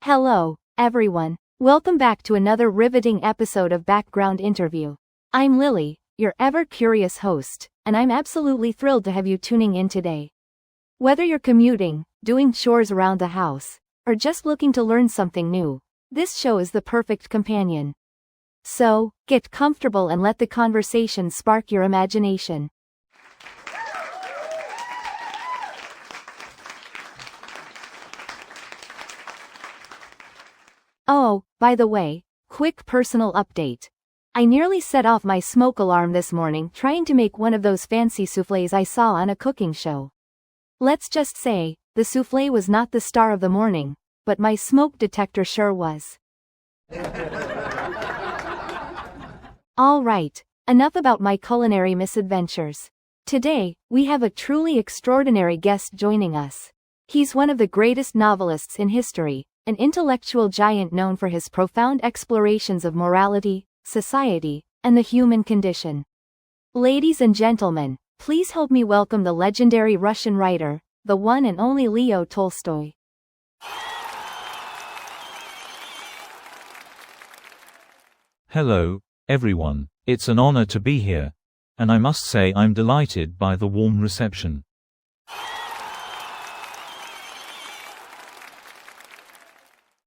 Hello, everyone. Welcome back to another riveting episode of Background Interview. I'm Lily, your ever-curious host, and I'm absolutely thrilled to have you tuning in today. Whether you're commuting, doing chores around the house, or just looking to learn something new, this show is the perfect companion. So, get comfortable and let the conversation spark your imagination. Oh, by the way, quick personal update. I nearly set off my smoke alarm this morning trying to make one of those fancy soufflés I saw on a cooking show. Let's just say, the soufflé was not the star of the morning, but my smoke detector sure was. Alright, enough about my culinary misadventures. Today, we have a truly extraordinary guest joining us. He's one of the greatest novelists in history, an intellectual giant known for his profound explorations of morality, society, and the human condition. Ladies and gentlemen, please help me welcome the legendary Russian writer, the one and only Leo Tolstoy. Hello, everyone. It's an honor to be here, and I must say I'm delighted by the warm reception.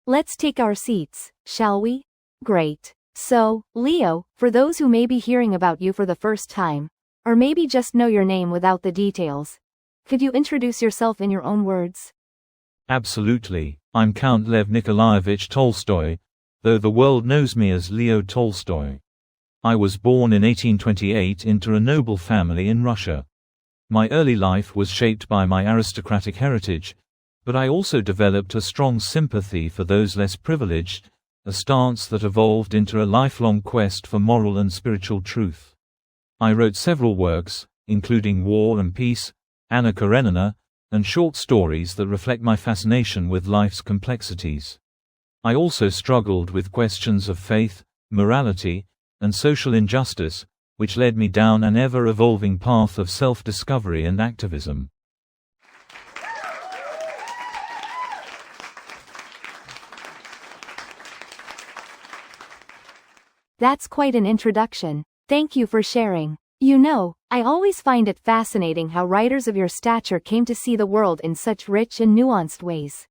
Let's take our seats, shall we? Great. So, Leo, for those who may be hearing about you for the first time, or maybe just know your name without the details, could you introduce yourself in your own words? Absolutely. I'm Count Lev Nikolaevich Tolstoy, though the world knows me as Leo Tolstoy. I was born in 1828 into a noble family in Russia. My early life was shaped by my aristocratic heritage, but I also developed a strong sympathy for those less privileged, a stance that evolved into a lifelong quest for moral and spiritual truth. I wrote several works, including War and Peace, Anna Karenina, and short stories that reflect my fascination with life's complexities. I also struggled with questions of faith, morality, and social injustice, which led me down an ever-evolving path of self-discovery and activism. That's quite an introduction. Thank you for sharing. You know, I always find it fascinating how writers of your stature came to see the world in such rich and nuanced ways.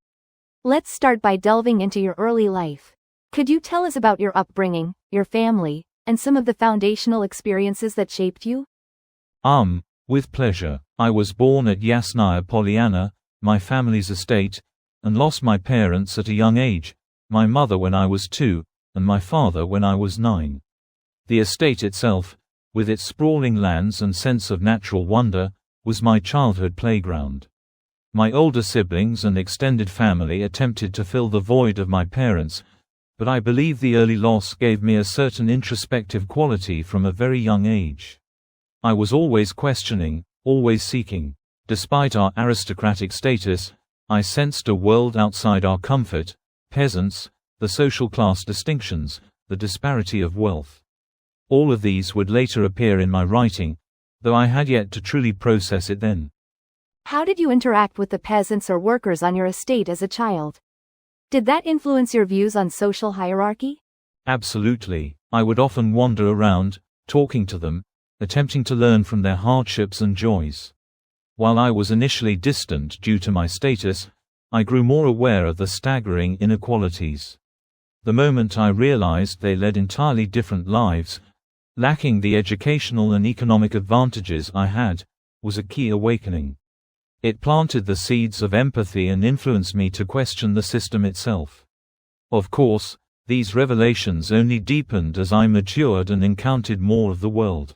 Let's start by delving into your early life. Could you tell us about your upbringing, your family, and some of the foundational experiences that shaped you? With pleasure. I was born at Yasnaya Polyana, my family's estate, and lost my parents at a young age, my mother when I was 2, and my father when I was 9. The estate itself, with its sprawling lands and sense of natural wonder, was my childhood playground. My older siblings and extended family attempted to fill the void of my parents, but I believe the early loss gave me a certain introspective quality from a very young age. I was always questioning, always seeking. Despite our aristocratic status, I sensed a world outside our comfort, peasants, the social class distinctions, the disparity of wealth. All of these would later appear in my writing, though I had yet to truly process it then. How did you interact with the peasants or workers on your estate as a child? Did that influence your views on social hierarchy? Absolutely. I would often wander around, talking to them, attempting to learn from their hardships and joys. While I was initially distant due to my status, I grew more aware of the staggering inequalities. The moment I realized they led entirely different lives, lacking the educational and economic advantages I had, was a key awakening. It planted the seeds of empathy and influenced me to question the system itself. Of course, these revelations only deepened as I matured and encountered more of the world.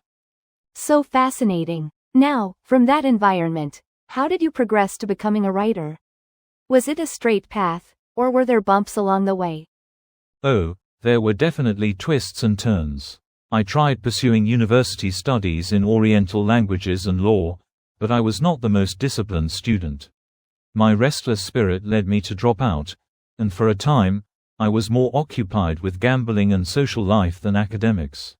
So fascinating. Now, from that environment, how did you progress to becoming a writer? Was it a straight path, or were there bumps along the way? Oh, there were definitely twists and turns. I tried pursuing university studies in Oriental languages and law, but I was not the most disciplined student. My restless spirit led me to drop out, and for a time, I was more occupied with gambling and social life than academics.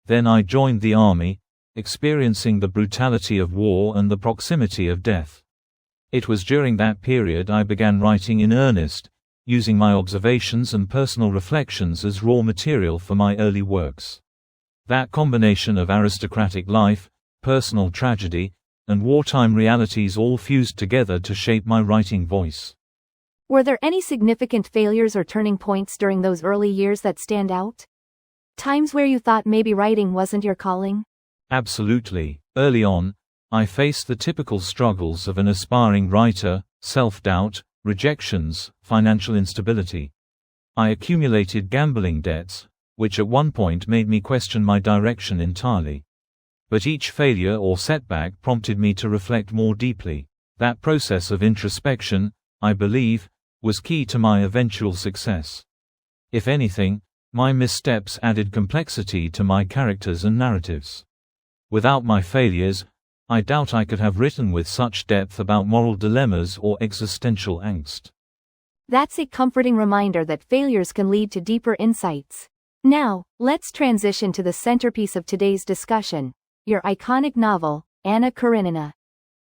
Then I joined the army, experiencing the brutality of war and the proximity of death. It was during that period I began writing in earnest, using my observations and personal reflections as raw material for my early works. That combination of aristocratic life, personal tragedy, and wartime realities all fused together to shape my writing voice. Were there any significant failures or turning points during those early years that stand out? Times where you thought maybe writing wasn't your calling? Absolutely. Early on, I faced the typical struggles of an aspiring writer: self-doubt, rejections, financial instability. I accumulated gambling debts, which at one point made me question my direction entirely. But each failure or setback prompted me to reflect more deeply. That process of introspection, I believe, was key to my eventual success. If anything, my missteps added complexity to my characters and narratives. Without my failures, I doubt I could have written with such depth about moral dilemmas or existential angst. That's a comforting reminder that failures can lead to deeper insights. Now, let's transition to the centerpiece of today's discussion, your iconic novel, Anna Karenina.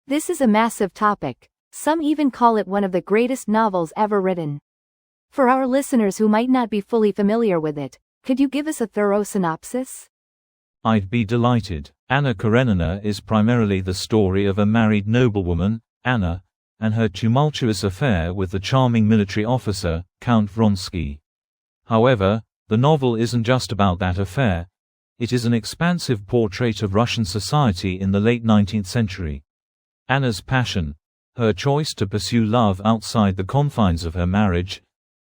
This is a massive topic. Some even call it one of the greatest novels ever written. For our listeners who might not be fully familiar with it, could you give us a thorough synopsis? I'd be delighted. Anna Karenina is primarily the story of a married noblewoman, Anna, and her tumultuous affair with the charming military officer, Count Vronsky. However, the novel isn't just about that affair. It is an expansive portrait of Russian society in the late 19th century. Anna's passion, her choice to pursue love outside the confines of her marriage,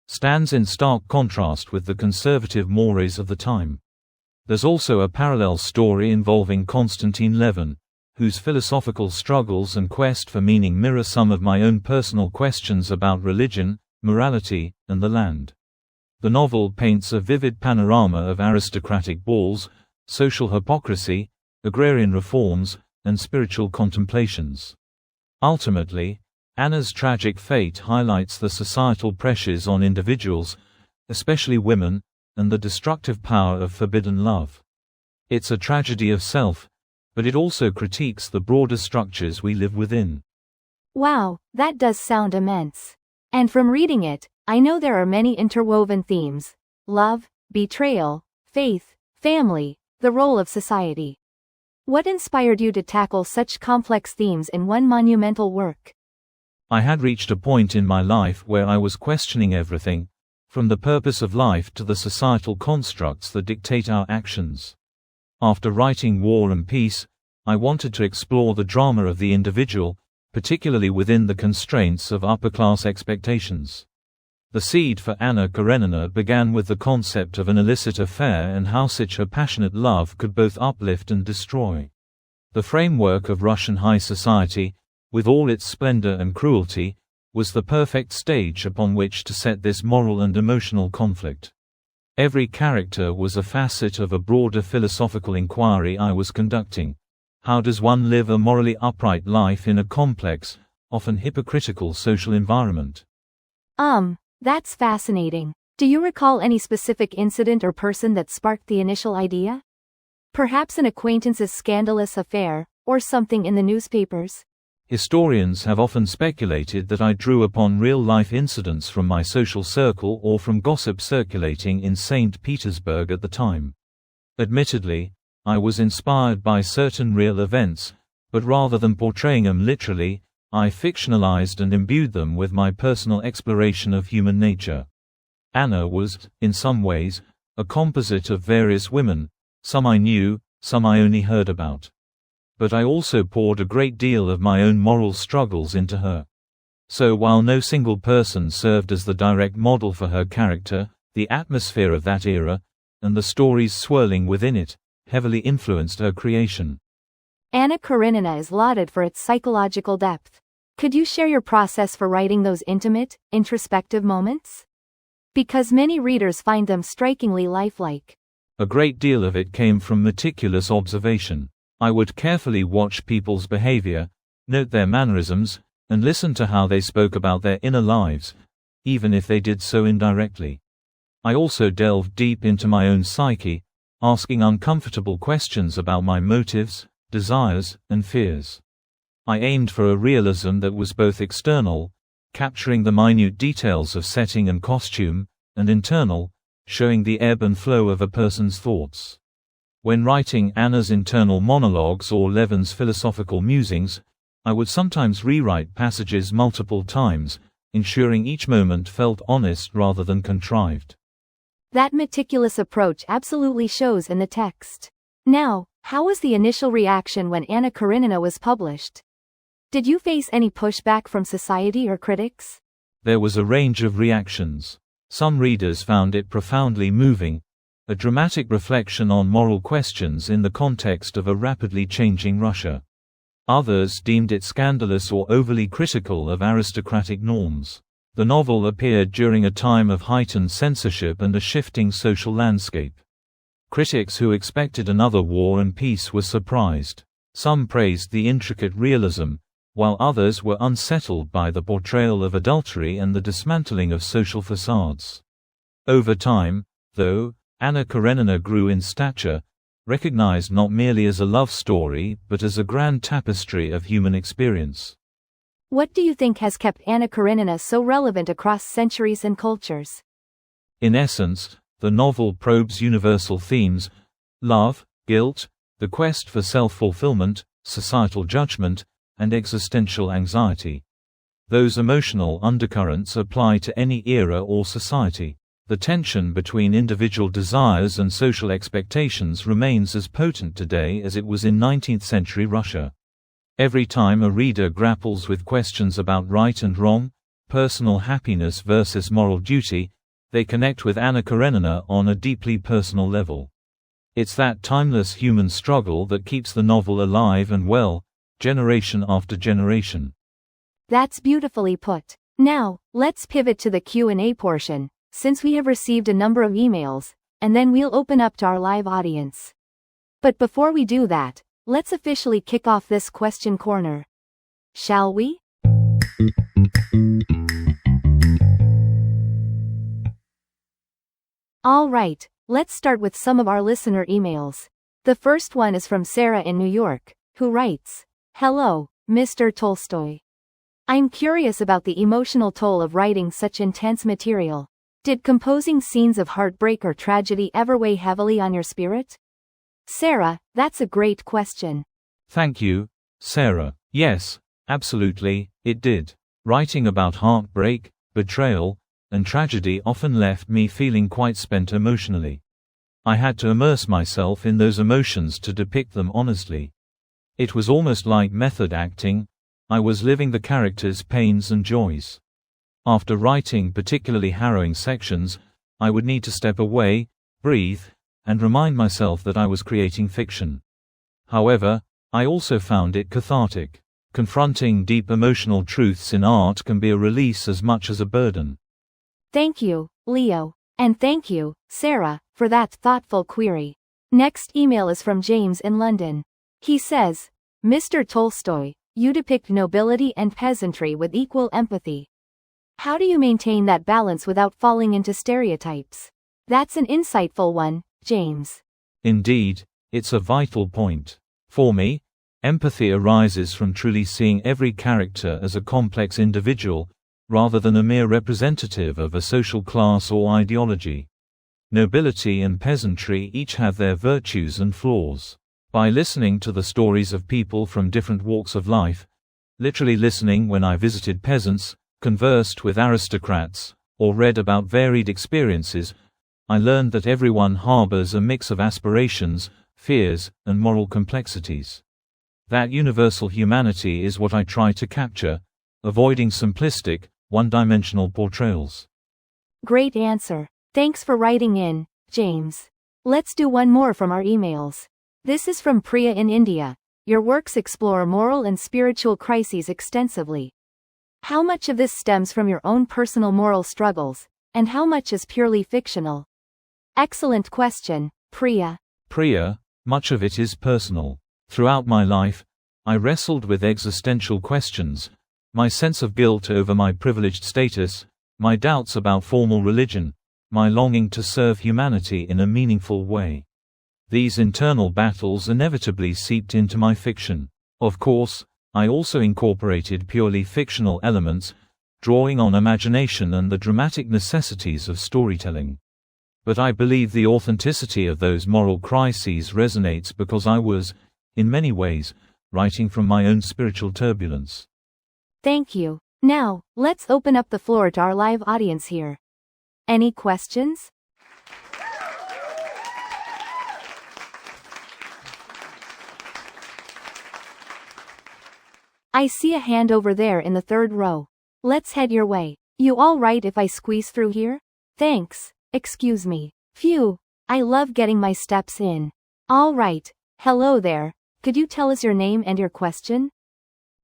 stands in stark contrast with the conservative mores of the time. There's also a parallel story involving Konstantin Levin, whose philosophical struggles and quest for meaning mirror some of my own personal questions about religion, morality, and the land. The novel paints a vivid panorama of aristocratic balls, social hypocrisy, agrarian reforms, and spiritual contemplations. Ultimately, Anna's tragic fate highlights the societal pressures on individuals, especially women, and the destructive power of forbidden love. It's a tragedy of self, but it also critiques the broader structures we live within. Wow, that does sound immense. And from reading it, I know there are many interwoven themes: love, betrayal, faith, family, the role of society. What inspired you to tackle such complex themes in one monumental work? I had reached a point in my life where I was questioning everything, from the purpose of life to the societal constructs that dictate our actions. After writing War and Peace, I wanted to explore the drama of the individual, particularly within the constraints of upper-class expectations. The seed for Anna Karenina began with the concept of an illicit affair and how such a passionate love could both uplift and destroy. The framework of Russian high society, with all its splendor and cruelty, was the perfect stage upon which to set this moral and emotional conflict. Every character was a facet of a broader philosophical inquiry I was conducting. How does one live a morally upright life in a complex, often hypocritical social environment? That's fascinating. Do you recall any specific incident or person that sparked the initial idea? Perhaps an acquaintance's scandalous affair, or something in the newspapers? Historians have often speculated that I drew upon real-life incidents from my social circle or from gossip circulating in St. Petersburg at the time. Admittedly, I was inspired by certain real events, but rather than portraying them literally, I fictionalized and imbued them with my personal exploration of human nature. Anna was, in some ways, a composite of various women, some I knew, some I only heard about. But I also poured a great deal of my own moral struggles into her. So while no single person served as the direct model for her character, the atmosphere of that era, and the stories swirling within it, heavily influenced her creation. Anna Karenina is lauded for its psychological depth. Could you share your process for writing those intimate, introspective moments? Because many readers find them strikingly lifelike. A great deal of it came from meticulous observation. I would carefully watch people's behavior, note their mannerisms, and listen to how they spoke about their inner lives, even if they did so indirectly. I also delved deep into my own psyche, asking uncomfortable questions about my motives, desires, and fears. I aimed for a realism that was both external, capturing the minute details of setting and costume, and internal, showing the ebb and flow of a person's thoughts. When writing Anna's internal monologues or Levin's philosophical musings, I would sometimes rewrite passages multiple times, ensuring each moment felt honest rather than contrived. That meticulous approach absolutely shows in the text. Now, how was the initial reaction when Anna Karenina was published? Did you face any pushback from society or critics? There was a range of reactions. Some readers found it profoundly moving, a dramatic reflection on moral questions in the context of a rapidly changing Russia. Others deemed it scandalous or overly critical of aristocratic norms. The novel appeared during a time of heightened censorship and a shifting social landscape. Critics who expected another War and Peace were surprised. Some praised the intricate realism, while others were unsettled by the portrayal of adultery and the dismantling of social facades. Over time, though, Anna Karenina grew in stature, recognized not merely as a love story but as a grand tapestry of human experience. What do you think has kept Anna Karenina so relevant across centuries and cultures? In essence, the novel probes universal themes: love, guilt, the quest for self-fulfillment, societal judgment, and existential anxiety. Those emotional undercurrents apply to any era or society. The tension between individual desires and social expectations remains as potent today as it was in 19th-century Russia. Every time a reader grapples with questions about right and wrong, personal happiness versus moral duty, they connect with Anna Karenina on a deeply personal level. It's that timeless human struggle that keeps the novel alive and well, generation after generation. That's beautifully put. Now, let's pivot to the Q&A portion, since we have received a number of emails, and then we'll open up to our live audience. But before we do that, let's officially kick off this question corner. Shall we? All right, let's start with some of our listener emails. The first one is from Sarah in New York, who writes, "Hello, Mr. Tolstoy. I'm curious about the emotional toll of writing such intense material. Did composing scenes of heartbreak or tragedy ever weigh heavily on your spirit?" Sarah, that's a great question. Thank you, Sarah. Yes, absolutely, it did. Writing about heartbreak, betrayal, and tragedy often left me feeling quite spent emotionally. I had to immerse myself in those emotions to depict them honestly. It was almost like method acting. I was living the characters' pains and joys. After writing particularly harrowing sections, I would need to step away, breathe, and remind myself that I was creating fiction. However, I also found it cathartic. Confronting deep emotional truths in art can be a release as much as a burden. Thank you, Leo. And thank you, Sarah, for that thoughtful query. Next email is from James in London. He says, "Mr. Tolstoy, you depict nobility and peasantry with equal empathy. How do you maintain that balance without falling into stereotypes?" That's an insightful one, James. Indeed, it's a vital point. For me, empathy arises from truly seeing every character as a complex individual, rather than a mere representative of a social class or ideology. Nobility and peasantry each have their virtues and flaws. By listening to the stories of people from different walks of life, literally listening when I visited peasants, conversed with aristocrats, or read about varied experiences, I learned that everyone harbors a mix of aspirations, fears, and moral complexities. That universal humanity is what I try to capture, avoiding simplistic, one-dimensional portrayals. Great answer. Thanks for writing in, James. Let's do one more from our emails. This is from Priya in India. Your works explore moral and spiritual crises extensively. How much of this stems from your own personal moral struggles, and how much is purely fictional? Excellent question, Priya. Priya, much of it is personal. Throughout my life, I wrestled with existential questions, my sense of guilt over my privileged status, my doubts about formal religion, my longing to serve humanity in a meaningful way. These internal battles inevitably seeped into my fiction. Of course, I also incorporated purely fictional elements, drawing on imagination and the dramatic necessities of storytelling. But I believe the authenticity of those moral crises resonates because I was, in many ways, writing from my own spiritual turbulence. Thank you. Now, let's open up the floor to our live audience here. Any questions? I see a hand over there in the third row. Let's head your way. You all right if I squeeze through here? Thanks. Excuse me. Phew. I love getting my steps in. All right. Hello there. Could you tell us your name and your question?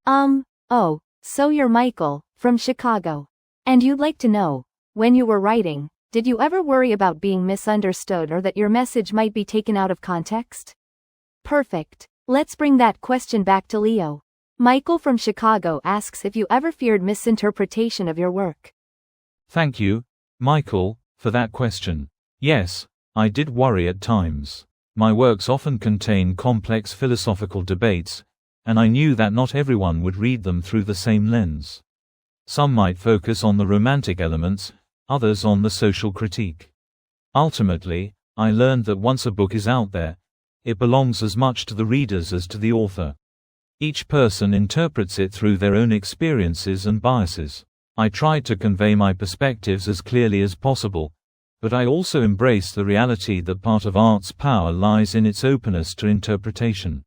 Oh, so you're Michael, from Chicago. And you'd like to know, when you were writing, did you ever worry about being misunderstood or that your message might be taken out of context? Perfect. Let's bring that question back to Leo. Michael from Chicago asks if you ever feared misinterpretation of your work. Thank you, Michael, for that question. Yes, I did worry at times. My works often contain complex philosophical debates, and I knew that not everyone would read them through the same lens. Some might focus on the romantic elements, others on the social critique. Ultimately, I learned that once a book is out there, it belongs as much to the readers as to the author. Each person interprets it through their own experiences and biases. I tried to convey my perspectives as clearly as possible, but I also embrace the reality that part of art's power lies in its openness to interpretation.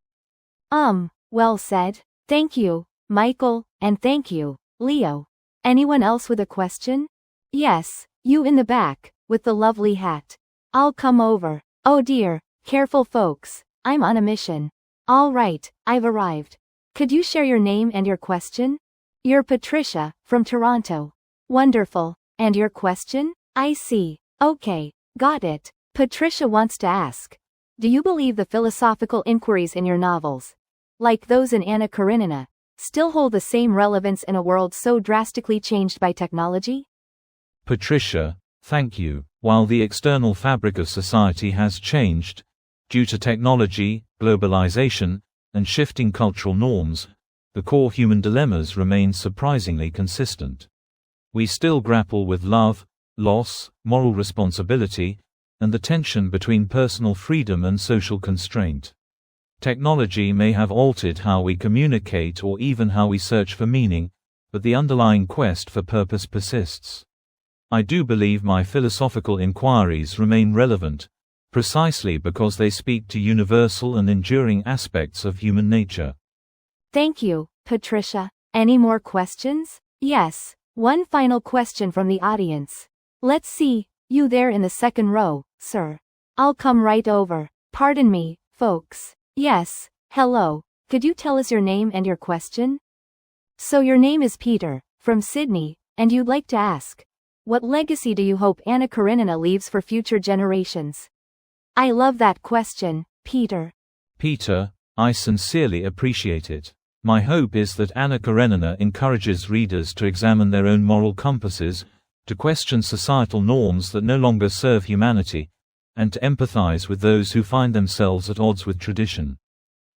Well said. Thank you, Michael, and thank you, Leo. Anyone else with a question? Yes, you in the back, with the lovely hat. I'll come over. Oh dear, careful folks, I'm on a mission. All right, I've arrived. Could you share your name and your question? You're Patricia, from Toronto. Wonderful. And your question? I see. Okay, got it. Patricia wants to ask, do you believe the philosophical inquiries in your novels, like those in Anna Karenina, still hold the same relevance in a world so drastically changed by technology? Patricia, thank you. While the external fabric of society has changed, due to technology, globalization, and shifting cultural norms, the core human dilemmas remain surprisingly consistent. We still grapple with love, loss, moral responsibility, and the tension between personal freedom and social constraint. Technology may have altered how we communicate or even how we search for meaning, but the underlying quest for purpose persists. I do believe my philosophical inquiries remain relevant, precisely because they speak to universal and enduring aspects of human nature. Thank you, Patricia. Any more questions? Yes, one final question from the audience. Let's see, you there in the second row, sir. I'll come right over. Pardon me, folks. Yes, hello. Could you tell us your name and your question? So your name is Peter, from Sydney, and you'd like to ask, what legacy do you hope Anna Karenina leaves for future generations? I love that question, Peter. Peter, I sincerely appreciate it. My hope is that Anna Karenina encourages readers to examine their own moral compasses, to question societal norms that no longer serve humanity, and to empathize with those who find themselves at odds with tradition.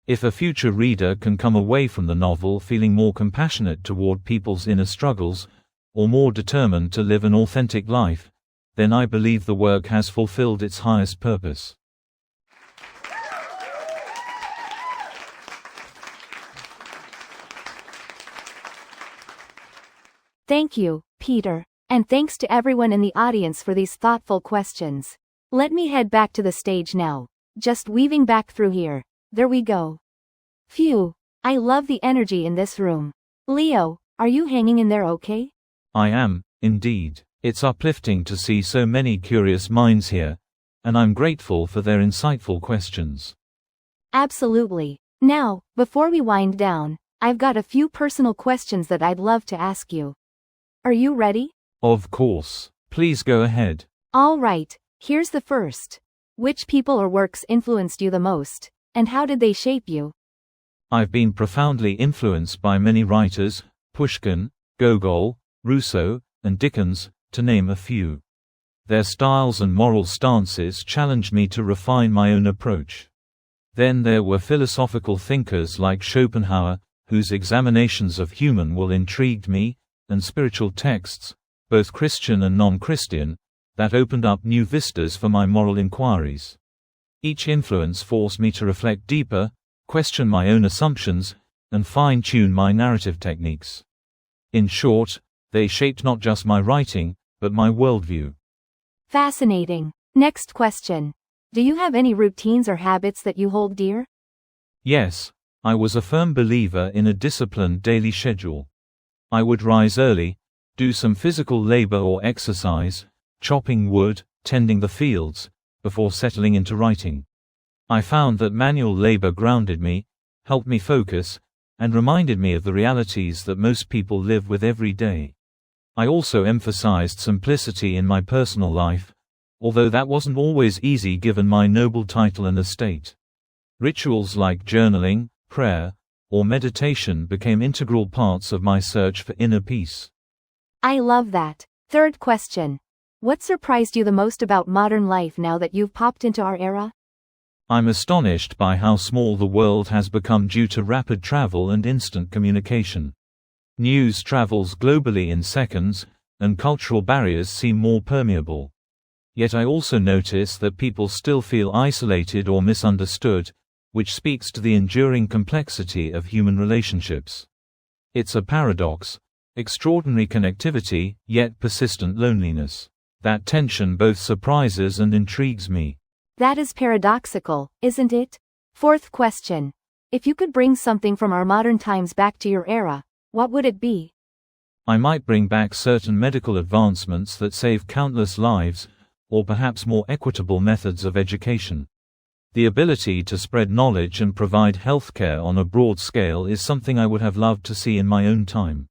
If a future reader can come away from the novel feeling more compassionate toward people's inner struggles, or more determined to live an authentic life, then I believe the work has fulfilled its highest purpose. Thank you, Peter, and thanks to everyone in the audience for these thoughtful questions. Let me head back to the stage now, just weaving back through here. There we go. Phew, I love the energy in this room. Leo, are you hanging in there okay? I am, indeed. It's uplifting to see so many curious minds here, and I'm grateful for their insightful questions. Absolutely. Now, before we wind down, I've got a few personal questions that I'd love to ask you. Are you ready? Of course. Please go ahead. All right, here's the first. Which people or works influenced you the most, and how did they shape you? I've been profoundly influenced by many writers, Pushkin, Gogol, Rousseau, and Dickens, to name a few. Their styles and moral stances challenged me to refine my own approach. Then there were philosophical thinkers like Schopenhauer, whose examinations of human will intrigued me, and spiritual texts, both Christian and non-Christian, that opened up new vistas for my moral inquiries. Each influence forced me to reflect deeper, question my own assumptions, and fine-tune my narrative techniques. In short, they shaped not just my writing, but my worldview. Fascinating. Next question. Do you have any routines or habits that you hold dear? Yes, I was a firm believer in a disciplined daily schedule. I would rise early, do some physical labor or exercise, chopping wood, tending the fields, before settling into writing. I found that manual labor grounded me, helped me focus, and reminded me of the realities that most people live with every day. I also emphasized simplicity in my personal life, although that wasn't always easy given my noble title and estate. Rituals like journaling, prayer, or meditation became integral parts of my search for inner peace. I love that. Third question. What surprised you the most about modern life now that you've popped into our era? I'm astonished by how small the world has become due to rapid travel and instant communication. News travels globally in seconds, and cultural barriers seem more permeable. Yet I also notice that people still feel isolated or misunderstood, which speaks to the enduring complexity of human relationships. It's a paradox: extraordinary connectivity, yet persistent loneliness. That tension both surprises and intrigues me. That is paradoxical, isn't it? Fourth question. If you could bring something from our modern times back to your era, what would it be? I might bring back certain medical advancements that save countless lives, or perhaps more equitable methods of education. The ability to spread knowledge and provide healthcare on a broad scale is something I would have loved to see in my own time.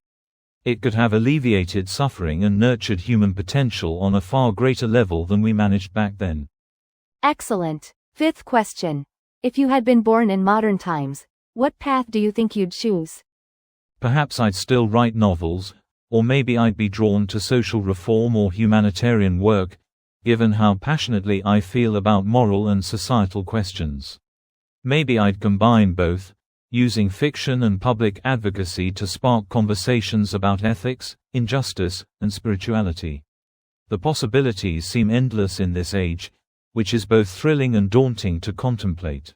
It could have alleviated suffering and nurtured human potential on a far greater level than we managed back then. Excellent. Fifth question. If you had been born in modern times, what path do you think you'd choose? Perhaps I'd still write novels, or maybe I'd be drawn to social reform or humanitarian work, given how passionately I feel about moral and societal questions. Maybe I'd combine both, using fiction and public advocacy to spark conversations about ethics, injustice, and spirituality. The possibilities seem endless in this age, which is both thrilling and daunting to contemplate.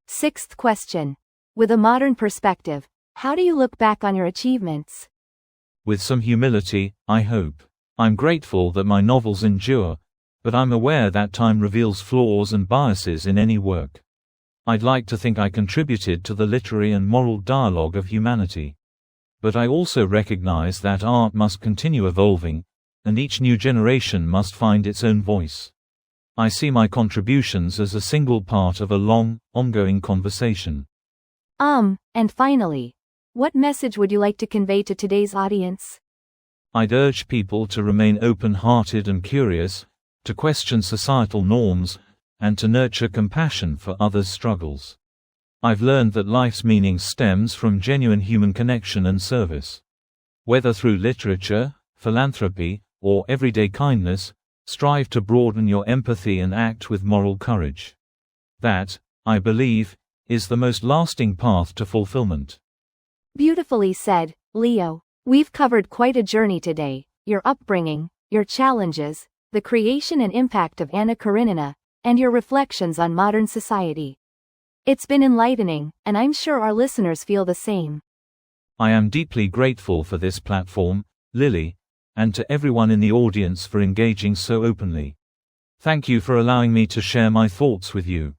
Sixth question. With a modern perspective, how do you look back on your achievements? With some humility, I hope. I'm grateful that my novels endure, but I'm aware that time reveals flaws and biases in any work. I'd like to think I contributed to the literary and moral dialogue of humanity. But I also recognize that art must continue evolving, and each new generation must find its own voice. I see my contributions as a single part of a long, ongoing conversation. And finally, what message would you like to convey to today's audience? I'd urge people to remain open-hearted and curious, to question societal norms, and to nurture compassion for others' struggles. I've learned that life's meaning stems from genuine human connection and service. Whether through literature, philanthropy, or everyday kindness, strive to broaden your empathy and act with moral courage. That, I believe, is the most lasting path to fulfillment. Beautifully said, Leo. We've covered quite a journey today: your upbringing, your challenges, the creation and impact of Anna Karenina, and your reflections on modern society. It's been enlightening, and I'm sure our listeners feel the same. I am deeply grateful for this platform, Lily, and to everyone in the audience for engaging so openly. Thank you for allowing me to share my thoughts with you.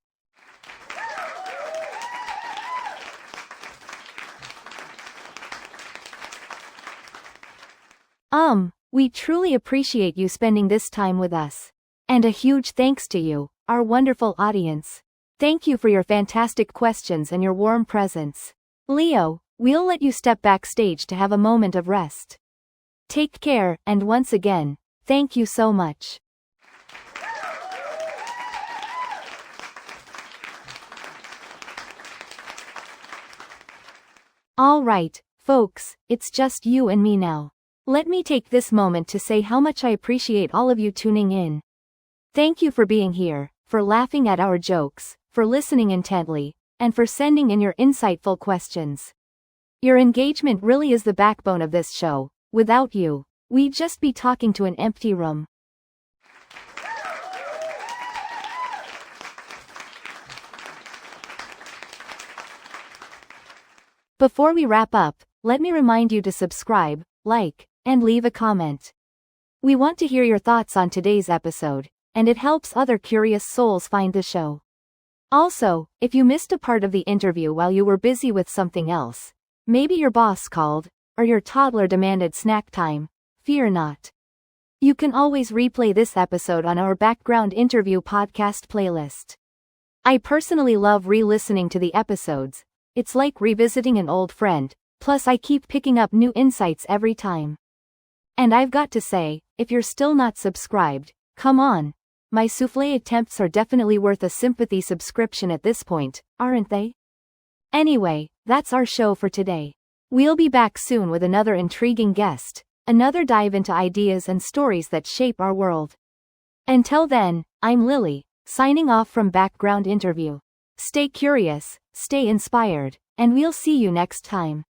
We truly appreciate you spending this time with us. And a huge thanks to you, our wonderful audience. Thank you for your fantastic questions and your warm presence. Leo, we'll let you step backstage to have a moment of rest. Take care, and once again, thank you so much. All right, folks, it's just you and me now. Let me take this moment to say how much I appreciate all of you tuning in. Thank you for being here, for laughing at our jokes, for listening intently, and for sending in your insightful questions. Your engagement really is the backbone of this show. Without you, we'd just be talking to an empty room. Before we wrap up, let me remind you to subscribe, like, and leave a comment. We want to hear your thoughts on today's episode, and it helps other curious souls find the show. Also, if you missed a part of the interview while you were busy with something else, maybe your boss called, or your toddler demanded snack time, fear not. You can always replay this episode on our background interview podcast playlist. I personally love re-listening to the episodes. It's like revisiting an old friend, plus I keep picking up new insights every time. And I've got to say, if you're still not subscribed, come on. My soufflé attempts are definitely worth a sympathy subscription at this point, aren't they? Anyway, that's our show for today. We'll be back soon with another intriguing guest, another dive into ideas and stories that shape our world. Until then, I'm Lily, signing off from Background Interview. Stay curious, stay inspired, and we'll see you next time.